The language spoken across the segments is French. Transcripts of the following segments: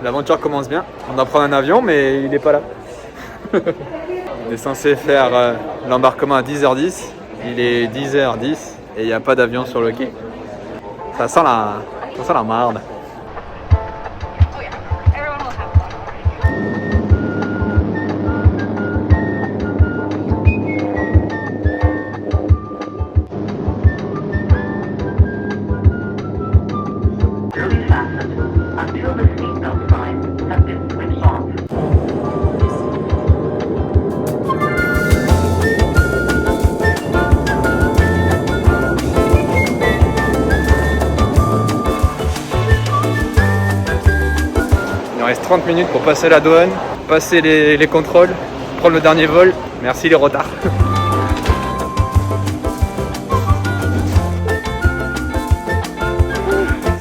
L'aventure commence bien. On doit prendre un avion, mais il n'est pas là. On est censé faire l'embarquement à 10h10. Il est 10h10 et il n'y a pas d'avion sur le quai. Ça sent la marde. Il nous reste 30 minutes pour passer la douane, passer les contrôles, prendre le dernier vol. Merci les retards.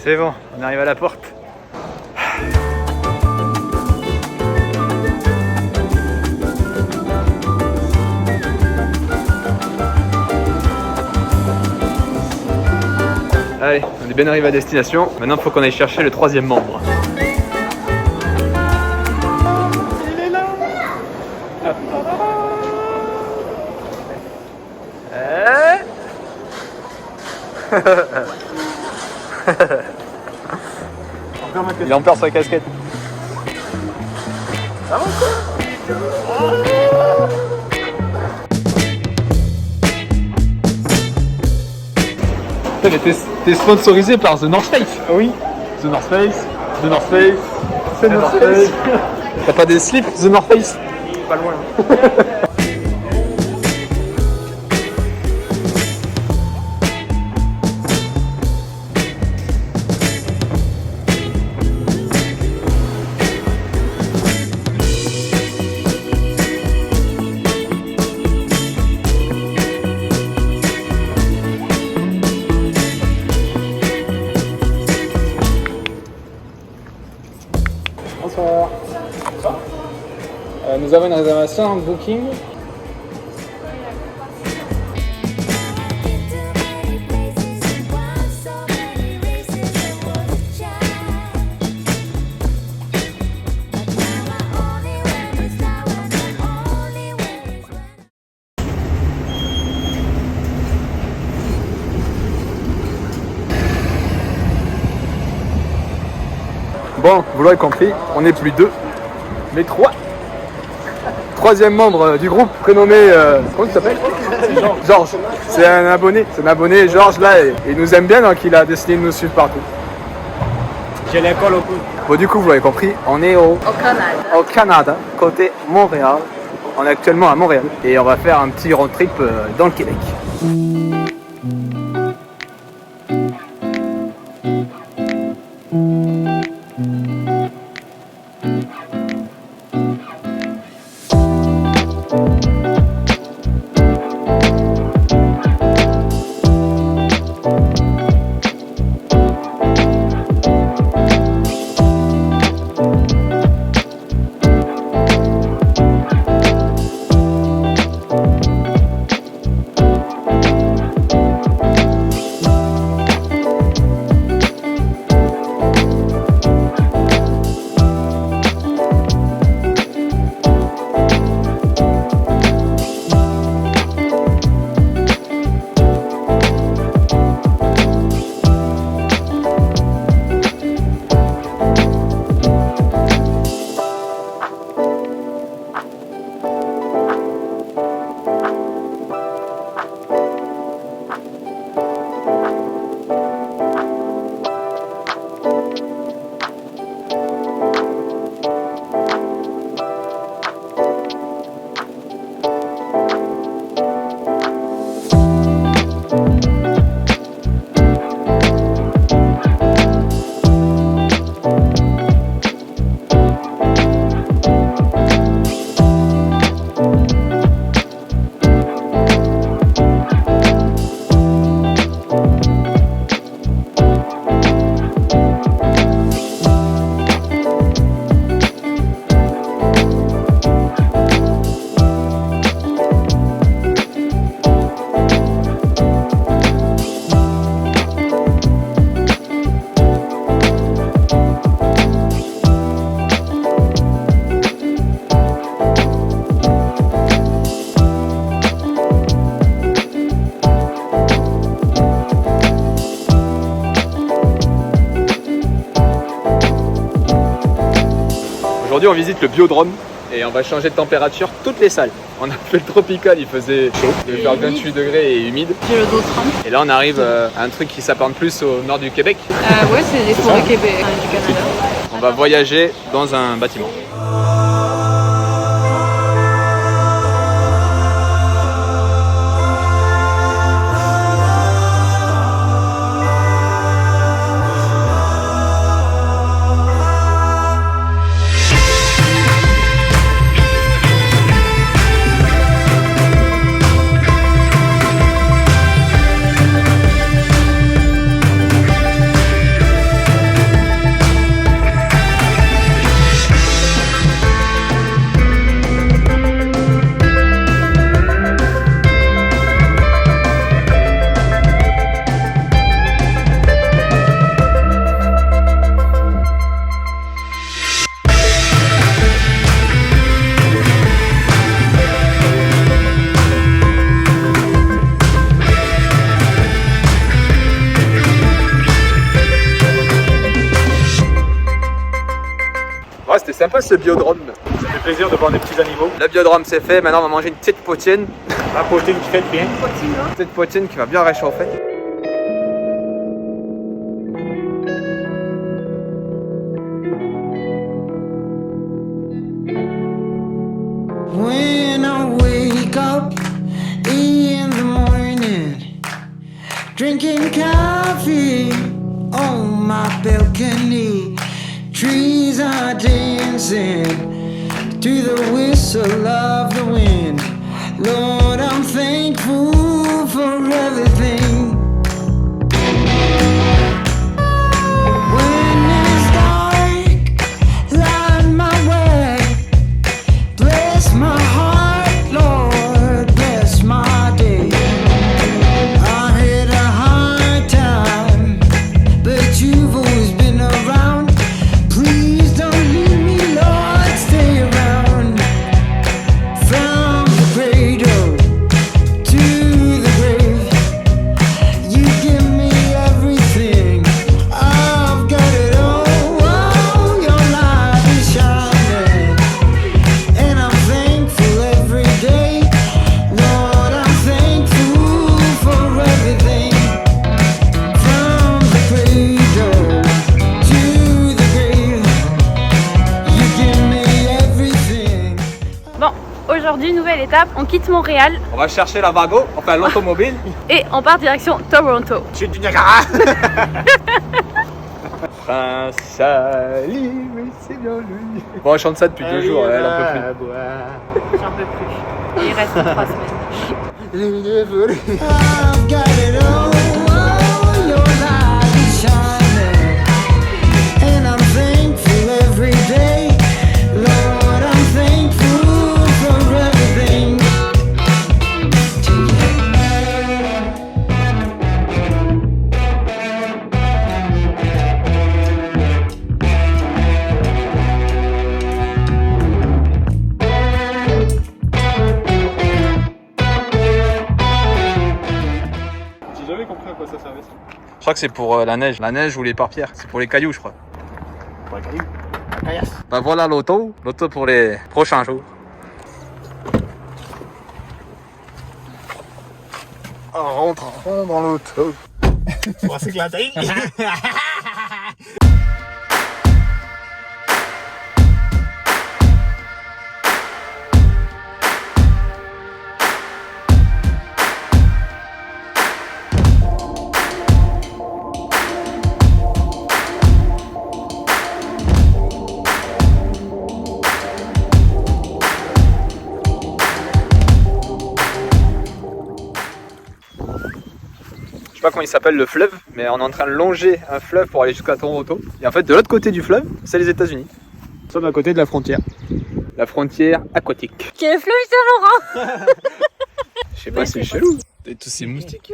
C'est bon, on arrive à la porte. Allez, on est bien arrivé à destination. Maintenant, il faut qu'on aille chercher le troisième membre. Il est là. Il en perd sa casquette. Ça va quoi? T'es sponsorisé par The North Face. Oui. The North Face. The North Face. C'est North Face. T'as pas des slips The North Face? Pas loin. Bonsoir. Nous avons une réservation en booking. Bon, vous l'aurez compris, on n'est plus deux, mais trois. Troisième membre du groupe, prénommé, comment il s'appelle? Georges. C'est un abonné, Georges là, et il nous aime bien, donc il a décidé de nous suivre partout. J'ai l'école au bout. Bon, du coup, vous l'avez compris, on est au Canada, côté Montréal. On est actuellement à Montréal et on va faire un petit road trip dans le Québec. Aujourd'hui, on visite le biodrome et on va changer de température toutes les salles. On a fait le tropical, il faisait chaud, il devait faire 28 degrés et humide. J'ai le dos trempe. Et là, on arrive à un truc qui s'apparente plus au nord du Québec. Ouais, c'est les forêts Québec, du Canada. On va voyager dans un bâtiment. Ouais, c'était sympa ce biodrome. Ça fait plaisir de voir des petits animaux. Le biodrome c'est fait, maintenant on va manger une petite poutine. La protéine qui fait bien. Une petite poutine qui va bien réchauffer. When I wake up in the morning, drinking coffee on my balcony, trees are dancing to the whistle of the wind. Lord, I'm thankful for everything. When it's dark, light my way. Bless my heart, Lord, bless my day. I had a hard time, but you've always been around. Please don't leave me, Lord, stay around. From the cradle to the grave, you give me everything. I've got it all. Oh, your light is shining, and I'm thankful every day. Lord, I'm thankful for everything. From the cradle to the grave, you give me everything. Bon, aujourd'hui, nouvelle étape, on quitte Montréal On va chercher la Vago, enfin l'automobile. et on part direction Toronto. Chute du Niagara. Prince Ali, oui c'est bien lui. Bon, on chante ça depuis 2 jours, elle en peut plus. J'en peux plus. Il reste 3 semaines. I've got it all. Oh, your light is shining, and I'm thankful every day. Lord, I'm thankful for everything. J'ai jamais compris à quoi ça servait ça. Je crois que c'est pour la neige ou les parpières, c'est pour les cailloux je crois. Pour la caillou. La caillasse. Bah voilà l'auto pour les prochains jours. Rentrons dans l'auto. On va s'éclater. Je sais pas comment il s'appelle le fleuve, mais on est en train de longer un fleuve pour aller jusqu'à Toronto. Et en fait, de l'autre côté du fleuve, c'est les États-Unis. Nous sommes à côté de la frontière. La frontière aquatique. Quel fleuve Saint-Laurent. Je sais pas, c'est chelou. Et tous ces moustiques.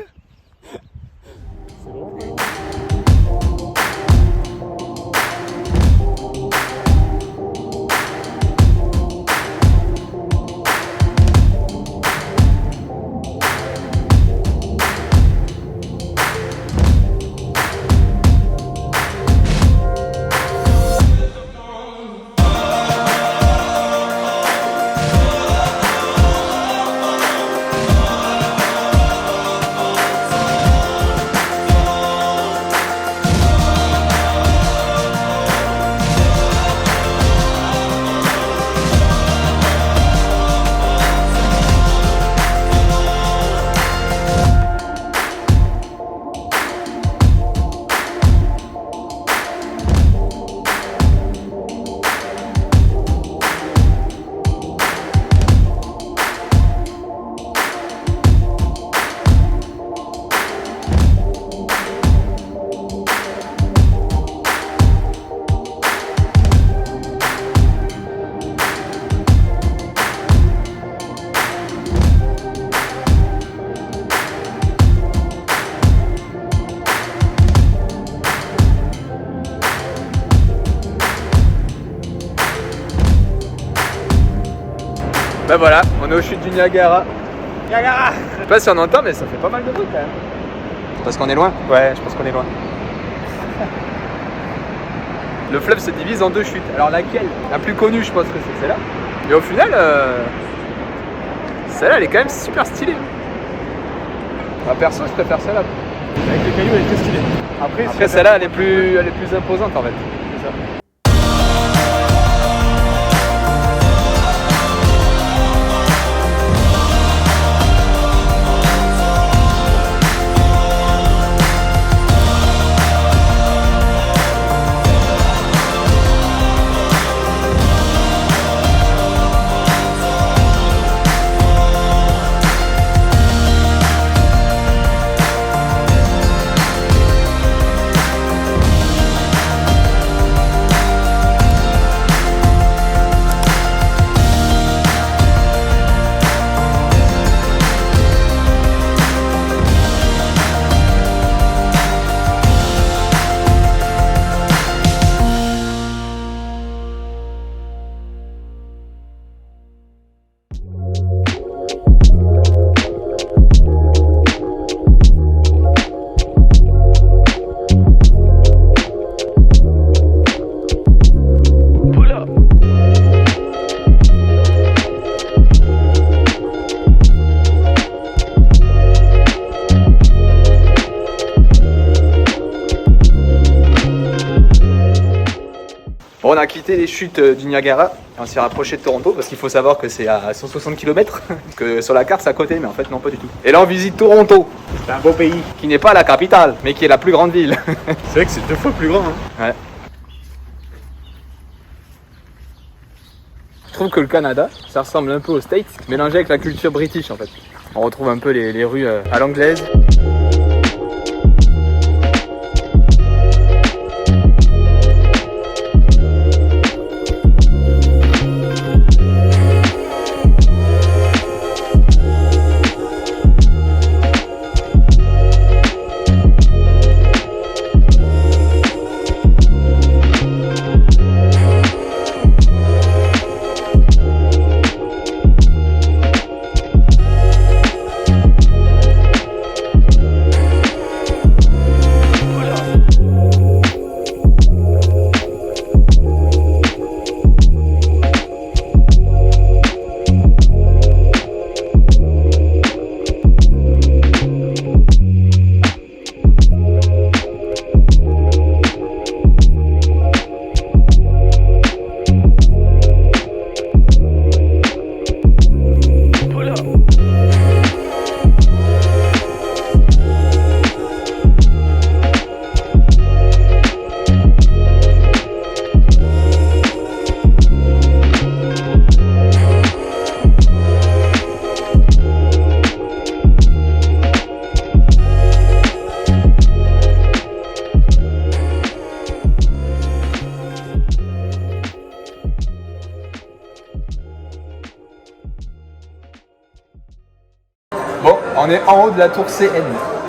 Ben voilà, on est aux chutes du Niagara. Niagara. Je sais pas si on entend, mais ça fait pas mal de bruit quand même. Parce qu'on est loin? Ouais, je pense qu'on est loin. Le fleuve se divise en deux chutes. Alors laquelle? La plus connue, je pense que c'est celle-là. Et au final, celle-là, elle est quand même super stylée. Bah, perso, je préfère celle-là. Avec les cailloux, elle est très stylée. Après celle-là, elle est plus imposante en fait. C'est ça. Bon, on a quitté les chutes du Niagara et on s'est rapproché de Toronto parce qu'il faut savoir que c'est à 160 km, que sur la carte c'est à côté, mais en fait non, pas du tout. Et là on visite Toronto, C'est un beau pays. qui n'est pas la capitale, mais qui est la plus grande ville. C'est vrai que c'est 2 fois plus grand. Hein. Ouais. Je trouve que le Canada, ça ressemble un peu aux States, mélangé avec la culture british en fait. On retrouve un peu les rues à l'anglaise. Bon, on est en haut de la tour CN.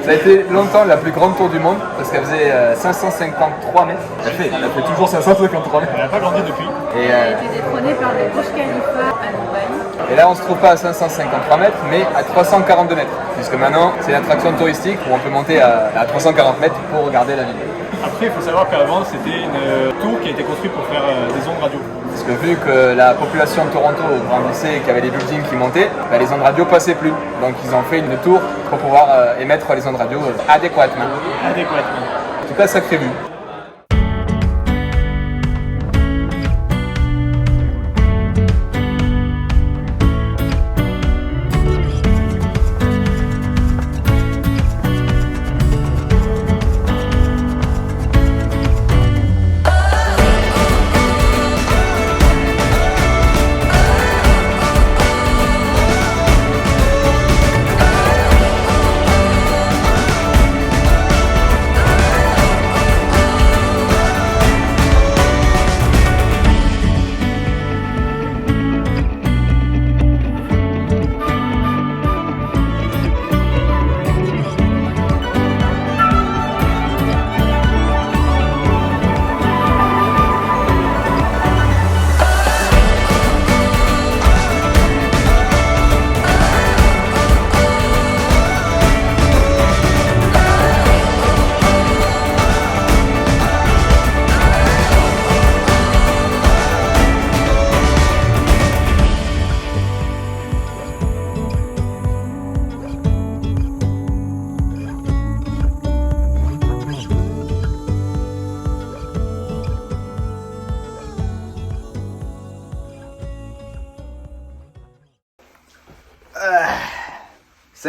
Ça a été longtemps la plus grande tour du monde parce qu'elle faisait 553 mètres. Elle fait toujours 553 mètres. Elle n'a pas grandi depuis. Et, Elle a été détrônée par le Burj Khalifa à Dubaï. et là, on se trouve pas à 553 mètres, mais à 342 mètres. Puisque maintenant, c'est l'attraction touristique où on peut monter à 340 mètres pour regarder la ville. Après, il faut savoir qu'avant, c'était une tour qui a été construite pour faire des ondes radio. Parce que vu que la population de Toronto grandissait et qu'il y avait des buildings qui montaient, bah, les ondes radio passaient plus. Donc ils ont fait une tour pour pouvoir émettre les ondes radio adéquatement. Adéquatement. En tout cas, sacré vue.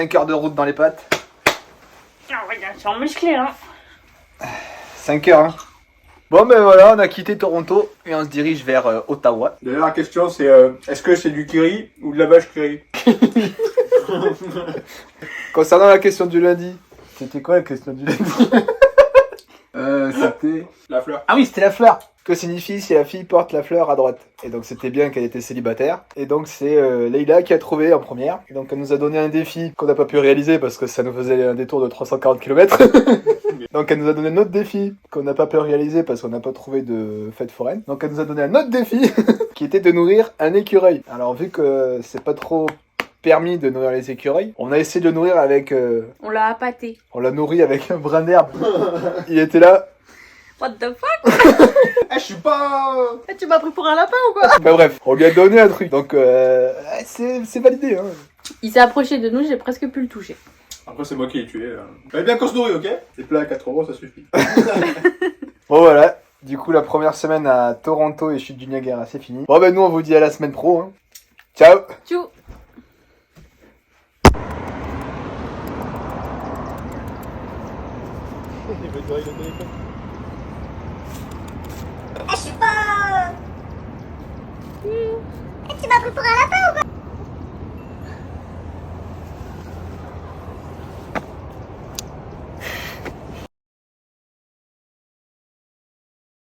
5 heures de route dans les pattes. Ah ouais, bien sûr, musclé, hein. 5 heures, hein. Bon, ben voilà, on a quitté Toronto et on se dirige vers Ottawa. D'ailleurs, la question c'est est-ce que c'est du curry ou de la vache curry? Concernant la question du lundi, c'était quoi la question du lundi? C'était... La fleur. Ah oui, c'était la fleur. Que signifie si la fille porte la fleur à droite? Et donc c'était bien qu'elle était célibataire. Et donc c'est Leïla qui a trouvé en première. Et donc elle nous a donné un défi qu'on n'a pas pu réaliser parce que ça nous faisait un détour de 340 km. Donc elle nous a donné un autre défi qu'on n'a pas pu réaliser parce qu'on n'a pas trouvé de fête foraine. Donc elle nous a donné un autre défi qui était de nourrir un écureuil. Alors vu que c'est pas trop permis de nourrir les écureuils, on a essayé de le nourrir avec... On l'a appâté. On l'a nourri avec un brin d'herbe. Il était là. What the fuck? Eh, je suis pas. Tu m'as pris pour un lapin ou quoi? Bah bref, on lui a donné un truc. Donc c'est validé. Hein. Il s'est approché de nous, j'ai presque pu le toucher. Après, c'est moi qui l'ai tué. Fallait bien qu'on se nourrit, ok? Des plats à 4 €, ça suffit. Bon voilà. Du coup, la première semaine à Toronto et Chute du Niagara, c'est fini. Bon ben nous, on vous dit à la semaine pro. Hein. Ciao. Tchou. Ah, je suis pas... Tu m'as pris pour un lapin